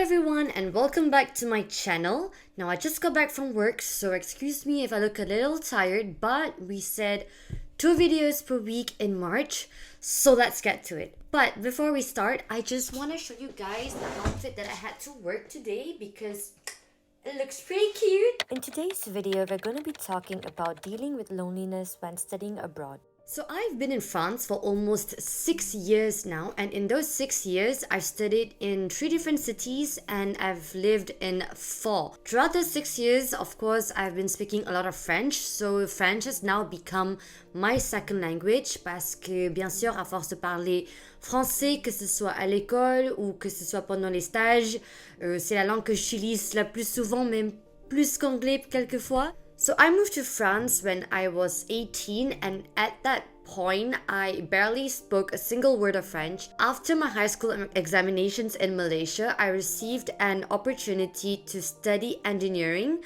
everyone and welcome back to my channel. Now I just got back from work, so excuse me if I look a little tired, but we said 2 videos per week in March, so let's get to it. But before we start, I just want to show you guys the outfit that I had to work today because it looks pretty cute. In today's video, we're going to be talking about dealing with loneliness when studying abroad. So I've been in France for almost 6 years now, and in those 6 years, I've studied in 3 different cities and I've lived in 4. Throughout those 6 years, of course, I've been speaking a lot of French, so French has now become my second language parce que, bien sûr, à force de parler français, que ce soit à l'école ou que ce soit pendant les stages, c'est la langue que j'utilise la plus souvent, même plus qu'anglais quelquefois. So I moved to France when I was 18, and at that point, I barely spoke a single word of French. After my high school examinations in Malaysia, I received an opportunity to study engineering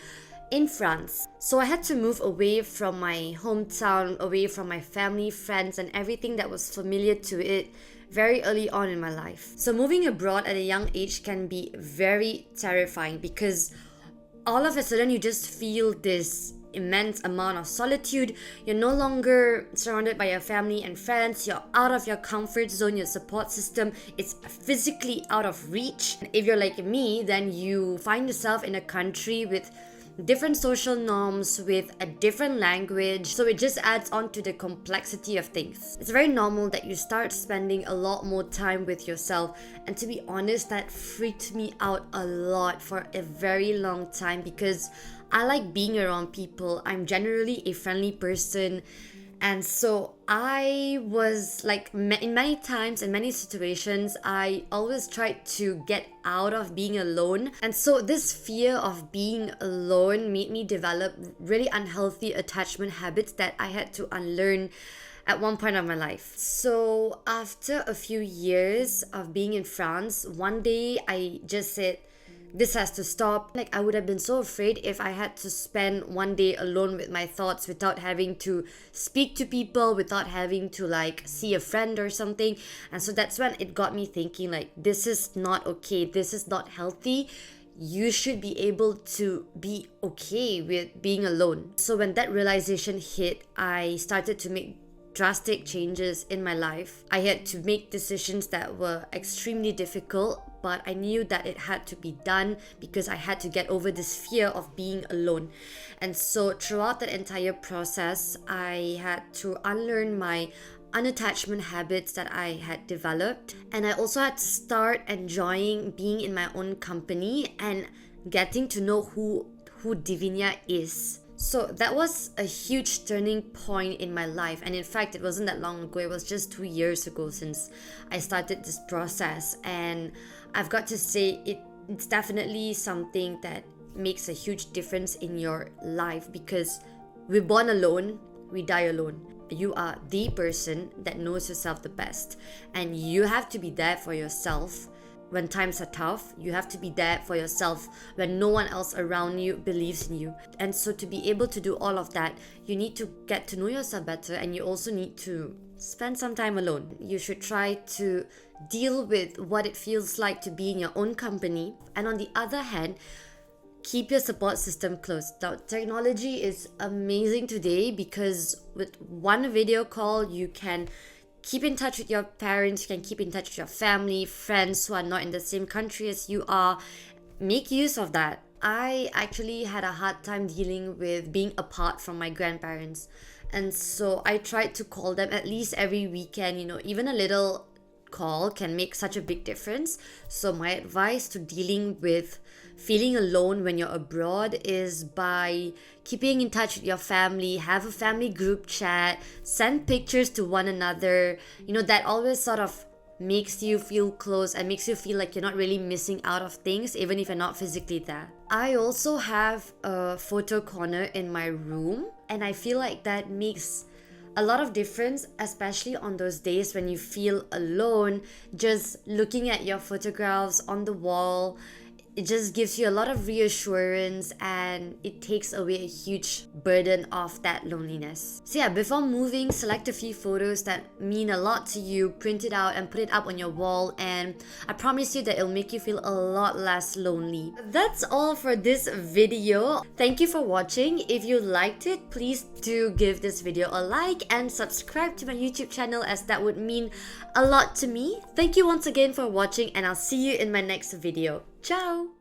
in France. So I had to move away from my hometown, away from my family, friends, and everything that was familiar to it very early on in my life. So moving abroad at a young age can be very terrifying because all of a sudden you just feel this immense amount of solitude. You're no longer surrounded by your family and friends. You're out of your comfort zone. Your support system is physically out of reach. If you're like me, then you find yourself in a country with different social norms, with a different language, so it just adds on to the complexity of things. It's very normal that you start spending a lot more time with yourself, and to be honest, that freaked me out a lot for a very long time because I like being around people. I'm generally a friendly person, and so I was like, in many times, in many situations, I always tried to get out of being alone. And so this fear of being alone made me develop really unhealthy attachment habits that I had to unlearn at one point of my life. So after a few years of being in France, one day I just said, this has to stop. Like, I would have been so afraid if I had to spend one day alone with my thoughts without having to speak to people, without having to like see a friend or something. And so that's when it got me thinking, like, this is not okay, this is not healthy. You should be able to be okay with being alone. So when that realization hit, I started to make drastic changes in my life. I had to make decisions that were extremely difficult, but I knew that it had to be done because I had to get over this fear of being alone. And so throughout that entire process, I had to unlearn my unattachment habits that I had developed, and I also had to start enjoying being in my own company and getting to know who Dhivenya is. So that was a huge turning point in my life, and in fact it wasn't that long ago. It was just 2 years ago since I started this process, and I've got to say it's definitely something that makes a huge difference in your life because we're born alone, we die alone. You are the person that knows yourself the best, and you have to be there for yourself when times are tough. You have to be there for yourself when no one else around you believes in you. And so to be able to do all of that, you need to get to know yourself better, and you also need to spend some time alone. You should try to deal with what it feels like to be in your own company, and on the other hand, keep your support system close. Now, technology is amazing today because with one video call, you can keep in touch with your parents, you can keep in touch with your family, friends who are not in the same country as you are. Make use of that. I actually had a hard time dealing with being apart from my grandparents. And so I tried to call them at least every weekend. Even a little call can make such a big difference. So my advice to dealing with feeling alone when you're abroad is by keeping in touch with your family, have a family group chat, send pictures to one another. That always sort of makes you feel close and makes you feel like you're not really missing out of things, even if you're not physically there. I also have a photo corner in my room, and I feel like that makes a lot of difference, especially on those days when you feel alone. Just looking at your photographs on the wall, It just gives you a lot of reassurance and it takes away a huge burden of that loneliness. So yeah, before moving, select a few photos that mean a lot to you, print it out and put it up on your wall, and I promise you that it'll make you feel a lot less lonely. That's all for this video. Thank you for watching. If you liked it, please do give this video a like and subscribe to my YouTube channel, as that would mean a lot to me. Thank you once again for watching, and I'll see you in my next video. Ciao!